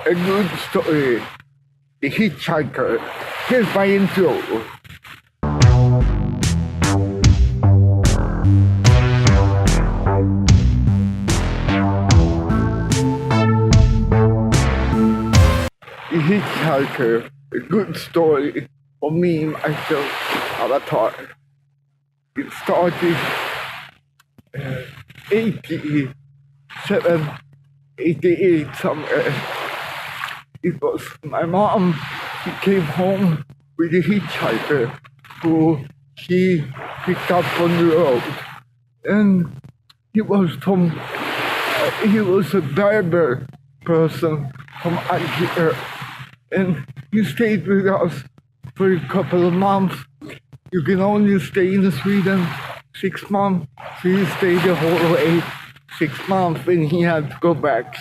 a good story. The Hitchhiker. Here's my intro. The Hitchhiker, a good story for me, myself, Avatar. It started 87, 88 somewhere. It was my mom. She came home with a hitchhiker who she picked up on the road, and he was a Berber person from Algeria, and he stayed with us for a couple of months. You can only stay in Sweden 6 months, so he stayed the whole way 6 months, and he had to go back.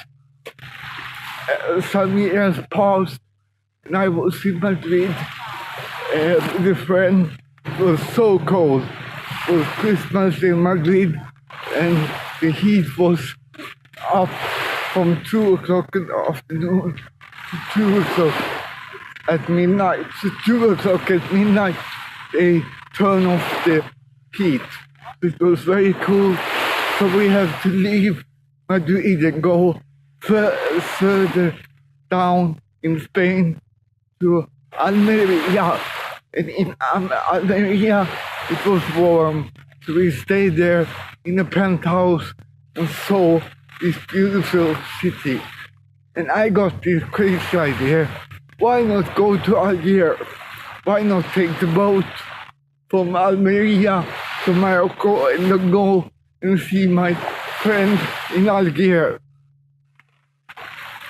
Some years passed, and I was in Madrid with a friend. It was so cold. It was Christmas in Madrid, and the heat was up from 2 o'clock in the afternoon to 2 o'clock at midnight. So 2 o'clock at midnight, they turn off the heat. It was very cool, so we had to leave Madrid and go further down in Spain to Algeria. And in Algeria, it was warm, so we stayed there in a penthouse and saw this beautiful city. And I got this crazy idea: why not go to Algeria? Why not take the boat from Algeria to Morocco and then go and see my friend in Algeria?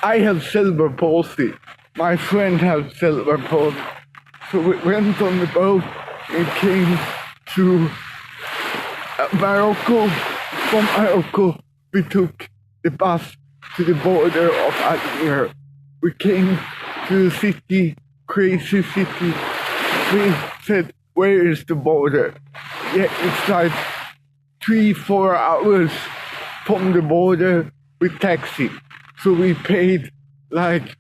I have cerebral palsy. My friend has cerebral palsy. So we went on the boat and came to Morocco. From Morocco, we took the bus to the border of Algeria. We came to the city, crazy city. We said, where is the border? Yeah, it's like 3-4 hours from the border with taxi. So we paid like,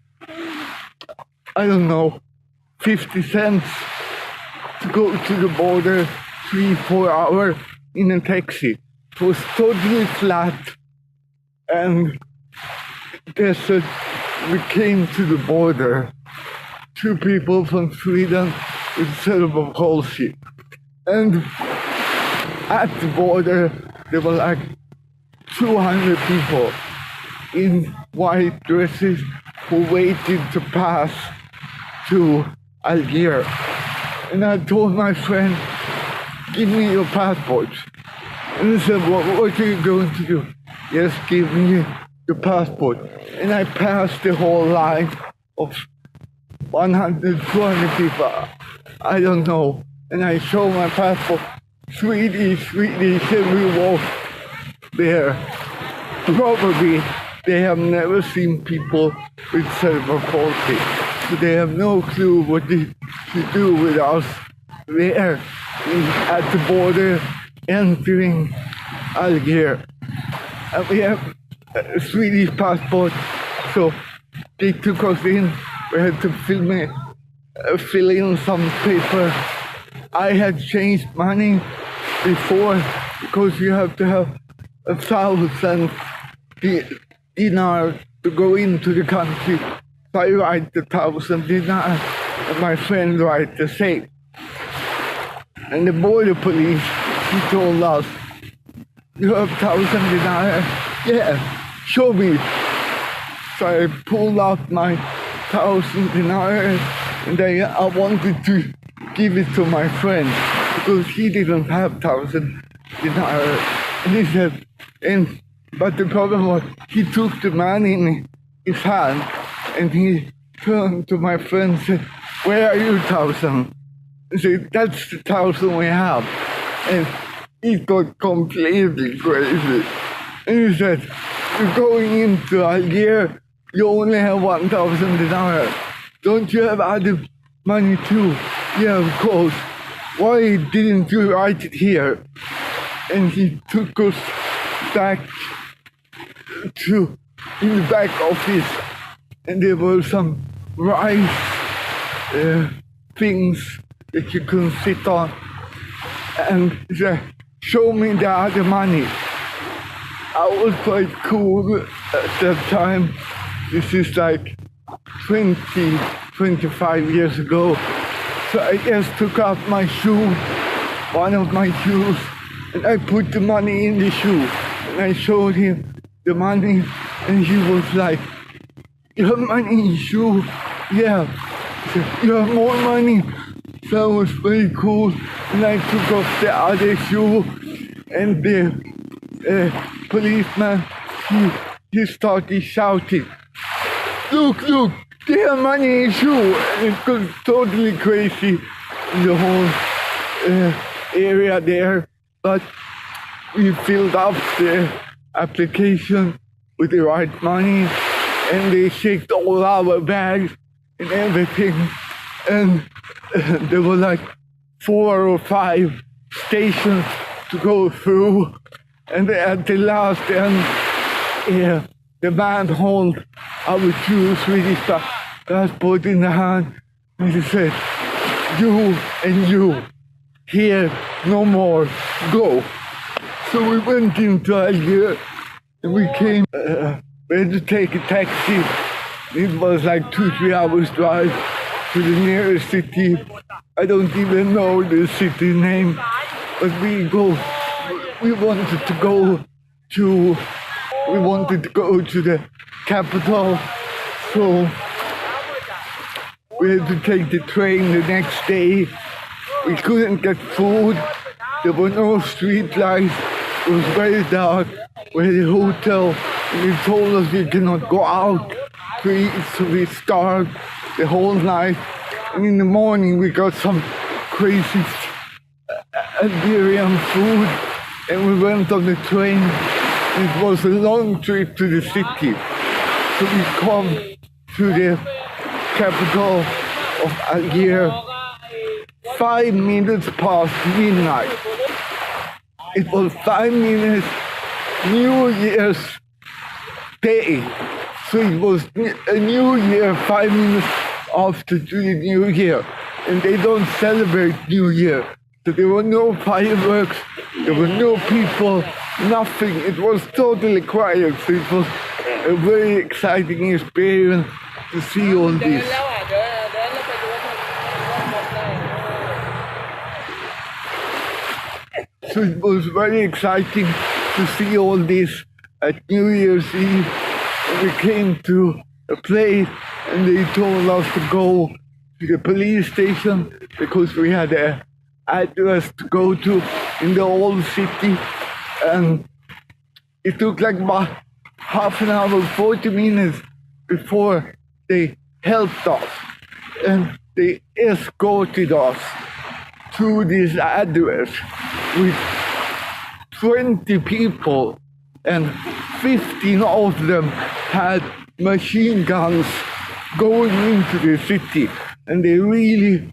I don't know, 50 cents to go to the border, 3-4 hours in a taxi. It was totally flat, and desert. We came to the border. 2 people from Sweden with cerebral palsy. And at the border, there were like 200 people in white dresses who waited to pass to Algeria. And I told my friend, give me your passport. And he said, what are you going to do? Yes, give me your passport. And I passed the whole line of 100, 200 people, I don't know. And I showed my passport, Swedish, and we walked there. Probably they have never seen people with cerebral palsy, so they have no clue what they should do with us there at the border entering Algeria. And we have a Swedish passport, so they took us in. We had to fill in some paper. I had changed money before because you have to have 1,000 dinar to go into the country. So I write the 1,000 dinar, and my friend write the same. And the border police, he told us, you have 1,000 dinar? Yeah, show me. So I pulled out my 1,000 dinar, and then I wanted to give it to my friend because he didn't have 1,000 dinar. And he said, but the problem was he took the money in his hand and he turned to my friend and said, where are you 1,000? He said, that's the 1,000 we have. And he got completely crazy. And he said, you're going into Algeria, you only have 1,000 dinar. Don't you have other money too? Yeah, of course. Why didn't you write it here? And he took us back to in the back office and there were some rice things that you can sit on, and they show me the other money. I was quite cool at that time. This is like 25 years ago. So I just took out my shoe, one of my shoes, and I put the money in the shoe. And I showed him the money, and he was like, "You have money in your shoe?" "Yeah." He said, "You have more money?" So that was very cool. And I took off the other shoe, and the policeman, he started shouting, look, they have money in your shoe." And it was totally crazy in the whole area there. But we filled up the application with the right money, and they checked all our bags and everything. And there were like 4 or 5 stations to go through. And at the last end, the man held our shoes with his passport in the hand, and he said, "You and you, here no more, go." So we went into Algeria, and we came, we had to take a taxi. It was like 2-3 hours drive to the nearest city. I don't even know the city name, but we wanted to go to the capital, so we had to take the train the next day. We couldn't get food. There were no street lights. It was very dark. We had a hotel, and they told us we cannot go out to eat, so we starved the whole night. And in the morning we got some crazy Algerian food, and we went on the train. It was a long trip to the city. So we come to the capital of Algeria 5 minutes past midnight. It was 5 minutes New Year's Day. So it was a New Year 5 minutes after the New Year. And they don't celebrate New Year. So there were no fireworks, there were no people, nothing. It was totally quiet. So it was a very exciting experience to see all this. So it was very exciting to see all this at New Year's Eve. And we came to a place, and they told us to go to the police station because we had an address to go to in the old city. And it took like about half an hour, 40 minutes before they helped us. And they escorted us to this address with 20 people, and 15 of them had machine guns going into the city. And they really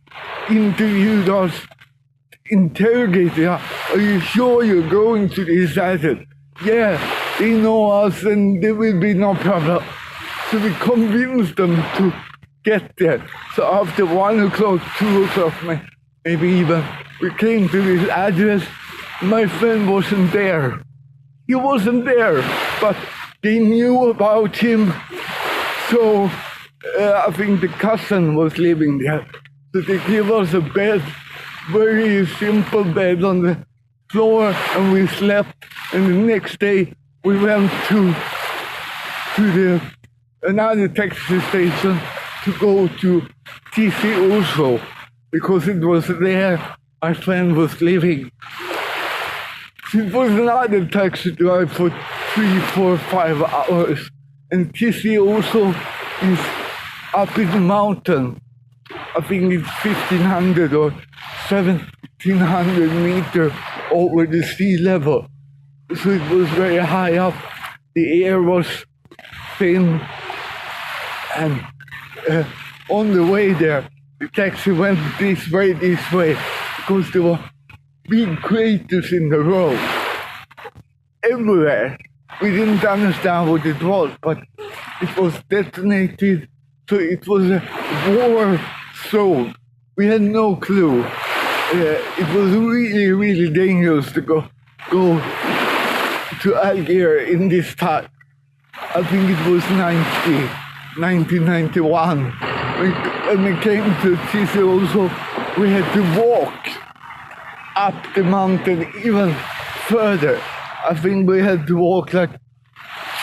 interviewed us, interrogated us. "Are you sure you're going to this asset?" "Yeah, they know us and there will be no problem." So we convinced them to get there. So after 1 o'clock, 2 o'clock, maybe even, we came to this address. My friend wasn't there. He wasn't there, but they knew about him. So I think the cousin was living there. So they gave us a bed, very simple bed on the floor, and we slept. And the next day we went to another taxi station to go to TC also, because it was there my friend was living. It was another taxi drive for 3, 4, 5 hours. And TC also is up in the mountain. I think it's 1,500 or 1,700 meters over the sea level. So it was very high up. The air was thin. And on the way there, the taxi went this way, because there were big craters in the road everywhere. We didn't understand what it was, but it was detonated. So it was a war zone. We had no clue. It was really, really dangerous to go to Algeria in this time. I think it was 1991. When we came to Tisi also, we had to walk up the mountain even further. I think we had to walk like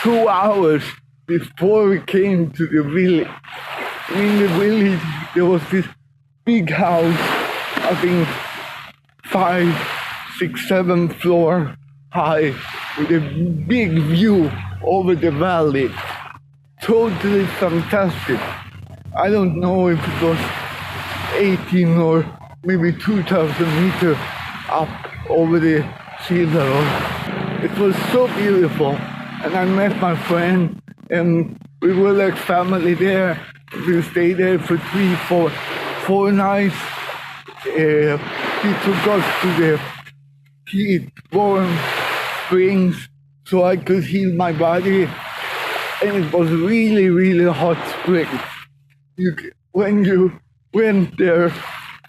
2 hours before we came to the village. In the village, there was this big house, I think 5, 6, 7 floor high, with a big view over the valley. Totally fantastic. I don't know if it was 18 or maybe 2,000 meters up over the sea level. It was so beautiful. And I met my friend, and we were like family there. We stayed there for 4 nights. He took us to the heat, warm springs so I could heal my body. And it was really, really hot springs. When you went there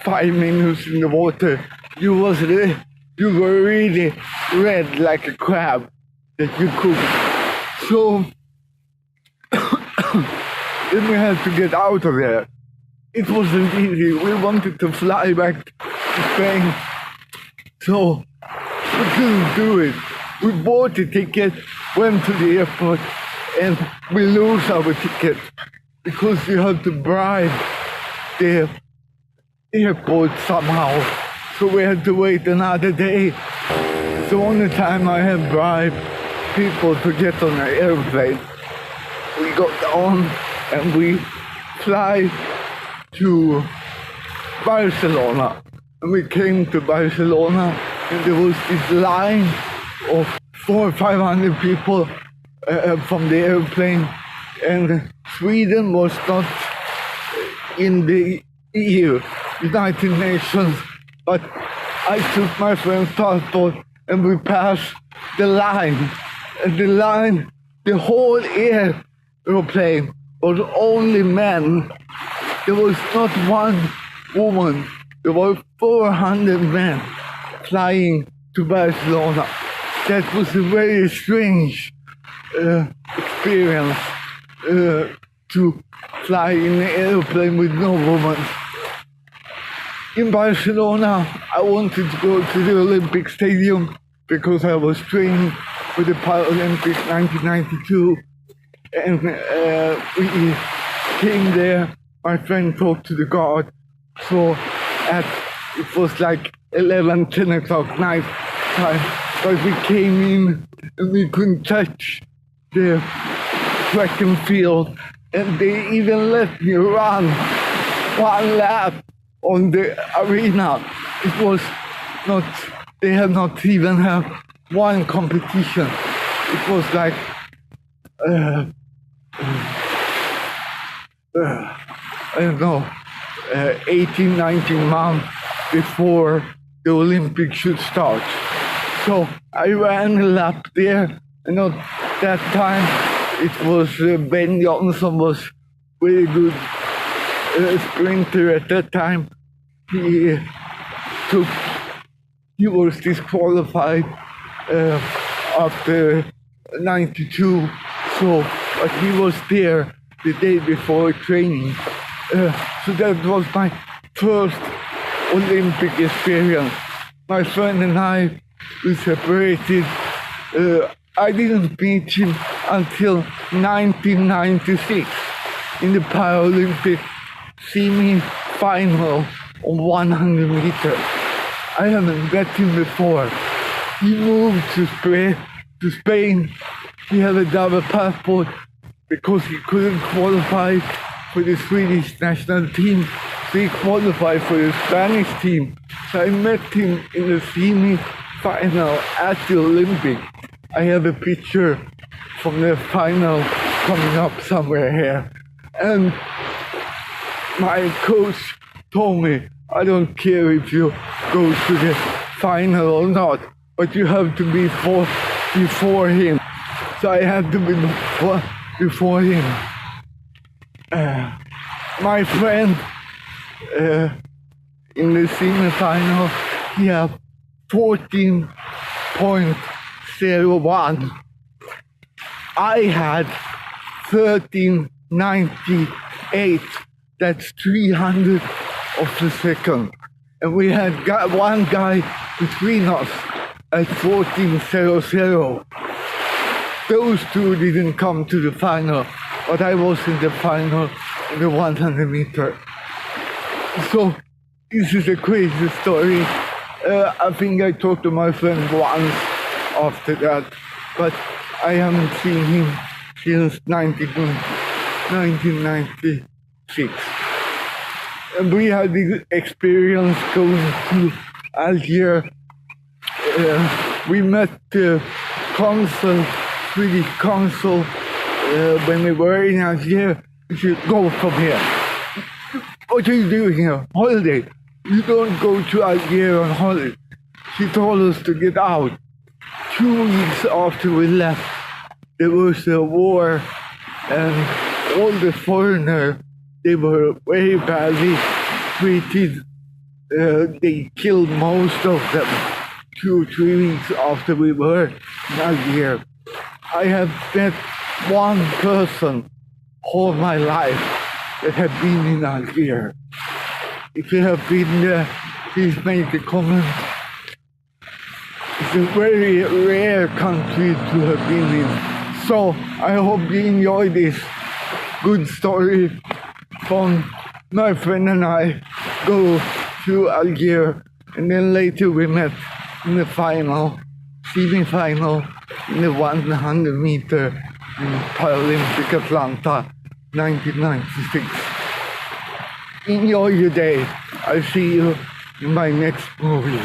5 minutes in the water, you were really red like a crab that you cooked. So then we had to get out of there. It wasn't easy. We wanted to fly back to Spain, so we couldn't do it. We bought the ticket, went to the airport, and we lose our ticket because you have to bribe the airport somehow. So we had to wait another day. It's the only time I have bribed people to get on an airplane. We got on and we fly to Barcelona. And we came to Barcelona and there was this line of 400 or 500 people from the airplane, and Sweden was not in the EU, United Nations, but I took my friend's passport and we passed the line. And the whole airplane was only men. There was not one woman. There were 400 men flying to Barcelona. That was a very strange experience to fly in an airplane with no woman. In Barcelona, I wanted to go to the Olympic Stadium because I was training for the Paralympics 1992. And we came there. My friend talked to the guard. So it was like 11, 10 o'clock night time. But we came in and we couldn't touch the track and field. And they even let me run 1 lap on the arena. It was not, they had not even had one competition. It was like, I don't know, 18, 19 months before the Olympics should start. So I ran a lap there, and at that time it was Ben Johnson was very good sprinter at that time. He was disqualified after 92, but he was there the day before training. So that was my first Olympic experience. My friend and I, we separated. I didn't meet him until 1996 in the Paralympic semi-final on 100 meters. I haven't met him before. He moved to Spain. He had a double passport because he couldn't qualify for the Swedish national team. So he qualified for the Spanish team. So I met him in the semi-final at the Olympic. I have a picture from the final coming up somewhere here. And my coach told me, I don't care if you go to the final or not, but you have to be before him. So I had to be before him. My friend in the semi-final, he had 14.01. I had 13.98. That's 300 of a second. And we had one guy between us at 14.00. Those two didn't come to the final, but I was in the final in the 100 meter. So this is a crazy story. I think I talked to my friend once after that, but I haven't seen him since 1996. And we had this experience going to Algeria. We met the consul, Swedish consul, when we were in Algeria. He said, "Go from here." "What are you doing here? Holiday. You don't go to Algeria on holiday." She told us to get out. 2 weeks after we left, there was a war, and all the foreigners, they were very badly treated. They killed most of them 2 or 3 weeks after we were in Algeria. I have met one person all my life that have been in Algeria. If you have been there, please make a comment. It's a very rare country to have been in. So I hope you enjoy this good story from my friend and I go to Algeria, and then later we met in the final, semi-final, in the 100 meter in Paralympic Atlanta, 1996. Enjoy your day. I'll see you in my next movie.